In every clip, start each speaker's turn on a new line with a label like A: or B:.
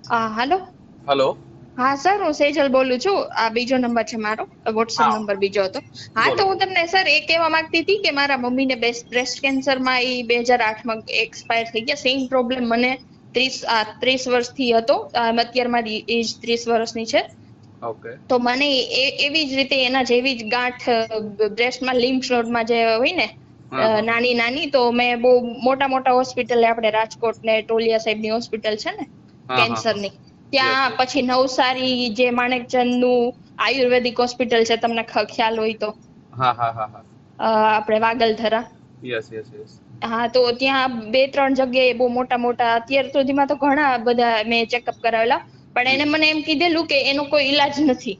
A: હાલો.
B: Hello.
A: હા sir, હું સેજલ બોલું છું. આ બીજો નંબર છે મારો, વોટ્સએપ
B: હા,
A: નંબર બીજો હતો. હા, તો
B: બોલો.
A: હું તમને સર એ કહેવા માંગતી હતી કે મારા મમ્મીને બ્રેસ્ટ કેન્સરમાં એ 2008માં એક્સપાયર થઈ ગયા. સેમ પ્રોબ્લેમ મને 30 વર્ષથી હતો. અત્યારે મારી એજ 30 વર્ષની છે.
B: ઓકે.
A: તો મને એવી જ રીતે એના જેવી જ ગાંઠ બ્રેસ્ટમાં લિમ્ફ નોડમાં જે હોય ને,
B: હા હા
A: નાની નાની. તો મેં બહુ મોટા મોટા હોસ્પિટલ, આપણે રાજકોટ ને ટોલિયા સાહેબની હોસ્પિટલ છે ને
B: હા હા હા.
A: કેન્સરની,
B: યસ
A: ત્યાં
B: યસ.
A: પછી નવસારી જે માણેકચંદ નું આયુર્વેદિક હોસ્પિટલ છે, તમને ખ્યાલ હોય તો,
B: હા હા હા હા.
A: આપણે વાગલધરા.
B: Yes yes yes.
A: હા, તો ત્યાં 2-3 જગ્યાએ બહુ મોટા મોટા, અત્યાર સુધીમાં તો ઘણા બધા મેં ચેકઅપ કરાવેલા. પણ એને મને એમ કીધેલું કે એનો કોઈ ઈલાજ નથી.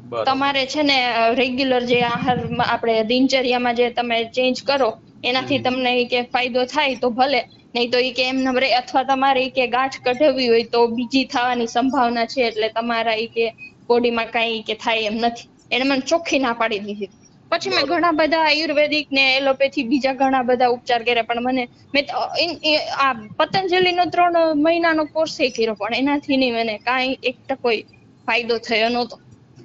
B: બરોબર.
A: તમારે છે ને રેગ્યુલર જે આહાર આપણે દિનચર્યામાં જે તમે ચેન્જ કરો, એનાથી
B: હમ.
A: તમને કે ફાયદો થાય તો ભલે, નહીં તો એ કે એમ નમરે, અથવા તમારે કે ગાંઠ કઢવી હોય તો બીજી થવાની સંભાવના છે, એટલે તમારા એ કે બોડીમાં કઈ કે થાય એમ નથી. એને મને ચોખ્ખી ના પાડી દીધી. પછી મેં
B: બરોબર.
A: ઘણા બધા આયુર્વેદિક ને એલોપેથી બીજા ઘણા બધા ઉપચાર કર્યા, પણ મેં આ પતંજલિનો 3 મહિનાનો કોર્સ કર્યો, પણ એનાથી નહીં મને કાંઈ એક ટકોય ફાયદો થયો નહોતો.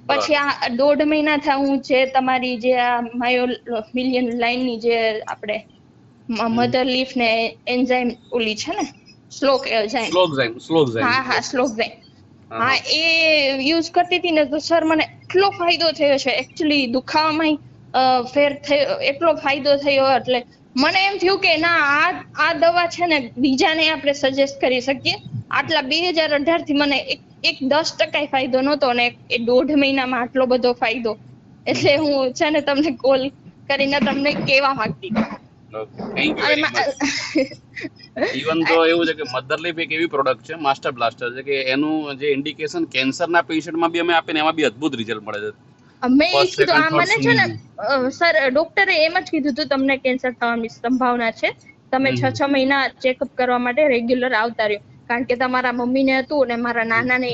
A: પછી
B: બરોબર.
A: આ 1.5 મહિના થયા, હું જે તમારી જે આ માયો મિલિયન લાઈનની જે આપણે
B: હમ.
A: મધર લીફ ને એન્ઝાઇમ ઓલી છે ને, શ્લોક એન્ઝાઇમ.
B: સ્લોક ઝાઈમ.
A: હા હા,
B: યસ યસ.
A: શ્લોક જાય.
B: હા
A: હા,
B: હા.
A: એ યુઝ કરતી હતી ને, તો સર મને એટલો ફાયદો થયો છે. એકચ્યુઅલી દુખાવામાં ફેર થયો, એટલો ફાયદો થયો. એટલે મને એમ થયું કે ના, આ દવા છે ને, બીજાને આપણે સજેસ્ટ કરી શકીએ. આટલા 2018 થી મને એક 10% ફાયદો નહોતો, અને એ 1.5 મહિનામાં આટલો બધો ફાયદો. એટલે
B: હમ.
A: હું છે ને તમને કોલ કરીને તમને કેવા માંગતી હતી.
B: Okay, thank you very much. Even તો
A: અને
B: એવું છે કે મધરલીફ એક એવી પ્રોડક્ટ છે, માસ્ટર બ્લાસ્ટર છે, કે એનું જે ઇન્ડિકેશન કેન્સરના પેશન્ટમાં બી અમે આપીને એમાં બી અદ્ભુત રિઝલ્ટ મળે છે.
A: મેં એ
B: ફર્સ્ટ
A: કીધું,
B: સેકન્ડ
A: આ
B: થર્ડ
A: મને છે ને
B: સુધીનું.
A: સર ડોક્ટરે એમ જ કીધું હતું, તમને કેન્સર થવાની સંભાવના છે, તમે
B: હમ
A: 6-6 મહિના ચેકઅપ કરવા માટે રેગ્યુલર આવતા રહ્યો. કારણ કે તમારા મમ્મીને હતું ને મારા
B: હમ.
A: નાનાને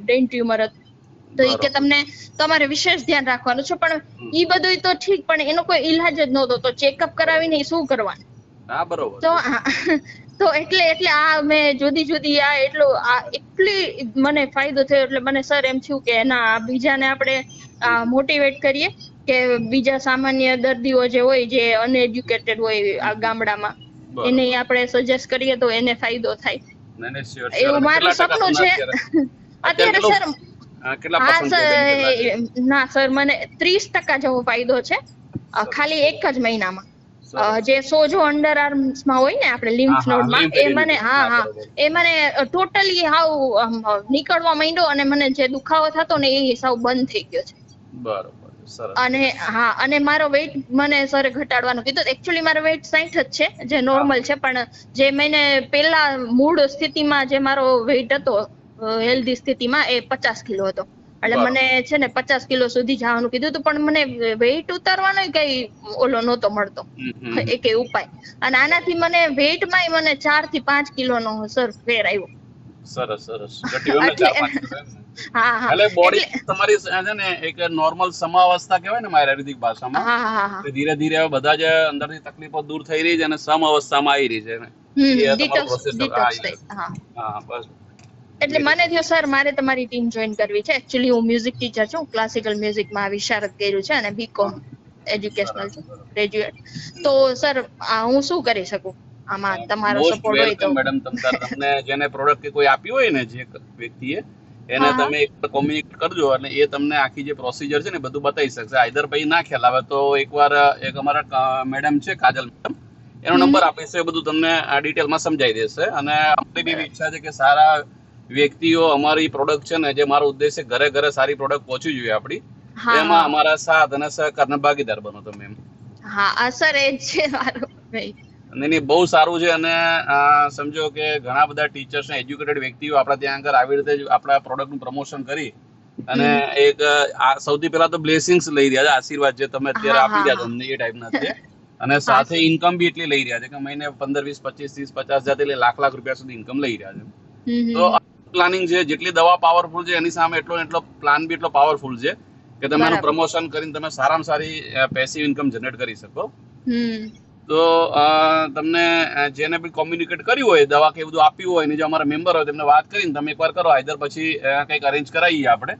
A: બ્રેઇન ટ્યુમર હતું. તો એ કે
B: બરોબર.
A: તમને તમારે વિશેષ ધ્યાન રાખવાનું છે. પણ
B: હમ.
A: ઈ બધું તો ઠીક, પણ એનો કોઈ ઈલાજ જ નહોતો. તો ચેકઅપ
B: બરોબર.
A: કરાવીને શું કરવાનું?
B: હા, બરોબર
A: તો
B: છે.
A: તો એટલે આ મેં જુદી આ એટલી મને ફાયદો થયો. એટલે મને સર એમ થયું કે ના, બીજાને આપણે મોટિવેટ કરીએ, કે બીજા સામાન્ય દર્દીઓ જે હોય, જે અનએજ્યુકેટેડ હોય આ ગામડામાં, એને
B: બરોબર.
A: આપણે સજેસ્ટ કરીએ તો એને ફાયદો થાય.
B: નહીં નહીં, શ્યોર શ્યોર.
A: એવું
B: અને
A: મારું
B: કેટલા ટકા
A: સપનું
B: તમને
A: છે.
B: અત્યારે અત્યારે
A: અત્યારે
B: કેટલું
A: સર,
B: કેટલા
A: હા
B: પર્સન્ટ બેનિફિટ લાગે છે?
A: સર, ના સર, મને 30% જેવો ફાયદો છે,
B: સરસ
A: ખાલી એક
B: સરસ
A: જ મહિનામાં.
B: સરસ.
A: જે સોજો અંડર આર્મ્સમાં હોય ને, આપણે
B: હા
A: લિમ્ફ
B: હા,
A: નોડમાં,
B: લિમ્ફ
A: એ મને,
B: ઇમ્યુનિટી.
A: હા હા,
B: બરોબર.
A: એ મને ટોટલી હાવ નીકળવા માંડ્યો. અને મને જે દુખાવો થતો ને, એ સાવ બંધ થઈ ગયો છે.
B: બરોબર. સરસ
A: અને
B: સરસ.
A: હા, અને મારો વેઇટ મને સર ઘટાડવાનું કીધું. એકચ્યુઅલી મારો વેઇટ 60 જ છે, જે
B: હા
A: નોર્મલ
B: હા.
A: છે. પણ જે મેને પેલા મૂળ સ્થિતિમાં જે મારો વેઇટ હતો, હેલ્ધી સ્થિતિમાં, એ 50 કિલો હતો. એટલે મને
B: બરોબર.
A: છે ને 50 કિલો સુધી જવાનું કીધું હતું. પણ મને વેઇટ ઉતારવાનો કઈ ઓલો નહોતો મળતો,
B: હમ હમ હમ.
A: એક ઉપાય. અને આનાથી મને વેઇટમાં મને 4 થી 5 કિલોનો સર ફેર આવ્યો.
B: સરસ સરસ. ઘટ્યું એમ ને,
A: એટલે
B: 4-5 કિલો એમ ને.
A: હા હા,
B: એટલે બોડી
A: એટલે
B: તમારી છે ને એક નોર્મલ સમાવસ્થા કહેવાય ને મારી આયુર્વેદિક ભાષામાં,
A: હા હા હા.
B: કે ધીરે ધીરે હવે બધા જ અંદરથી તકલીફો દૂર થઈ રહી છે અને સમ અવસ્થામાં આવી રહી છે ને. એ તમારું
A: ડિટોક્સ
B: પ્રોસેસ. હા,
A: ડિટોક્સ થઈ.
B: યસ.
A: હા,
B: હા, બસ.
A: એટલે
B: વેરી
A: મને થયો સર, મારે તમારી ટીમ જોઈન કરવી છે. એકચ્યુઅલી હું મ્યુઝિક ટીચર છું, ક્લાસિકલ મ્યુઝિકમાં વિશારદ કર્યું છે, અને બીકોમ
B: હા.
A: એજ્યુકેશનલ
B: સરસ
A: છે,
B: સરસ.
A: ગ્રેજ્યુએટ. તો
B: હમ.
A: સર, હું શું કરી શકું આમાં? તમારો
B: મોસ્ટ
A: સપોર્ટ હોય તો.
B: Welcome madam. તમને જેને પ્રોડક્ટ કે કોઈ આપી હોય ને, જે વ્યક્તિએ, એને
A: હા હા
B: તમે એક કોમ્યુનિકેટ કરજો, અને એ તમને આખી જે પ્રોસિજર છે ને બધું બતાવી શકશે. આઈધર ભાઈ ના ખ્યાલ આવે તો એકવાર એક અમારા મેડમ છે, કાજલ મેડમ, એનો નંબર
A: હમ
B: આપીશ, એ બધું તમને ડિટેલમાં સમજાવી દેશે. અને અમારી બી એવી ઈચ્છા છે કે સારા વ્યક્તિઓ અમારી પ્રોડક્ટ છે ને, જે મારો ઉદ્દેશ છે, ઘરે ઘરે સારી પ્રોડક્ટ પહોંચવી જોઈએ આપણી,
A: હા
B: એમાં
A: હા
B: અમારા સાથ અને સહકારના ભાગીદાર બનો તમે એમ.
A: હા, સર, એ જ છે મારો.
B: નહીં નહીં, બહુ સારું છે. અને સમજો કે ઘણા બધા ટીચર્સ ને એજ્યુકેટેડ વ્યક્તિઓ આપણા ત્યાં આગળ આવી રીતે જ આપણા પ્રોડક્ટનું પ્રમોશન કરી અને
A: હમ
B: એક સૌથી પહેલા તો બ્લેસિંગ્સ લઈ રહ્યા છે, આશીર્વાદ જે તમે અત્યારે
A: હા
B: આપી
A: હા
B: રહ્યા છો
A: હા
B: અમને, એ ટાઈપના છે. અને
A: હા
B: સાથે
A: સર.
B: ઇન્કમ બી એટલી લઈ રહ્યા છે કે મહિને 15, 20, 25, 30, 50 હજાર, એટલે લાખ રૂપિયા સુધી ઇન્કમ લઈ રહ્યા છે. તો
A: હમ.
B: પ્લાનિંગ છે, જેટલી દવા પાવરફુલ છે એની સામે એટલો પ્લાન બી એટલો પાવરફુલ છે કે તમે એનું
A: બરાબર.
B: પ્રમોશન કરીને તમે સારામાં સારી પેસિવ ઇન્કમ જનરેટ કરી શકો.
A: હમ.
B: તો તમને જેને બી કોમ્યુનિકેટ કર્યું હોય દવા કે બધું આપ્યું હોય ને જે અમારા મેમ્બર હોય તેમને વાત કરીને તમે એકવાર કરો આઈધર પછી કંઈક અરેન્જ કરાવીએ આપણે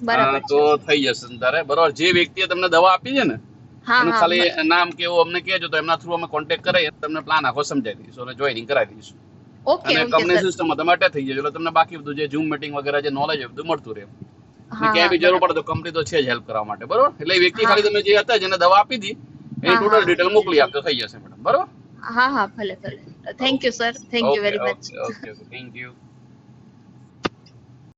A: બરાબર
B: તો થઈ જશે તારે બરોબર. જે વ્યક્તિએ તમને દવા આપી છે ને
A: હા
B: એનું
A: હા
B: ખાલી નામ કે એવું અમને કહેજો તો એમના થ્રુ અમે કોન્ટેક્ટ કરીએ તમને પ્લાન આખો સમજાવી દઈશું અને જોઈનિંગ કરાવી દઈશું
A: ઓકે
B: અને
A: ઓકે
B: કંપની
A: સર
B: સિસ્ટમમાં તમે અટેચ થઈ જજો એટલે તમને બાકી બધું જે ઝૂમ મીટિંગ વગેરે જે નોલેજ હોય બધું મળતું રહે. અને
A: હા
B: ક્યાંય
A: હા
B: બી જરૂર
A: બરાબર
B: પડે તો કંપની તો છે જ હેલ્પ કરવા માટે બરોબર. એટલે એ વ્યક્તિ
A: હા
B: ખાલી તમે જે હતા જેને દવા આપી હતી એની
A: હા
B: ટોટલ
A: હા
B: ડિટેલ મોકલી આપતો થઈ જશે મેડમ બરોબર.
A: હા હા ભલે ભલે thank you sir thank you
B: okay
A: very much.
B: Okay okay okay thank you.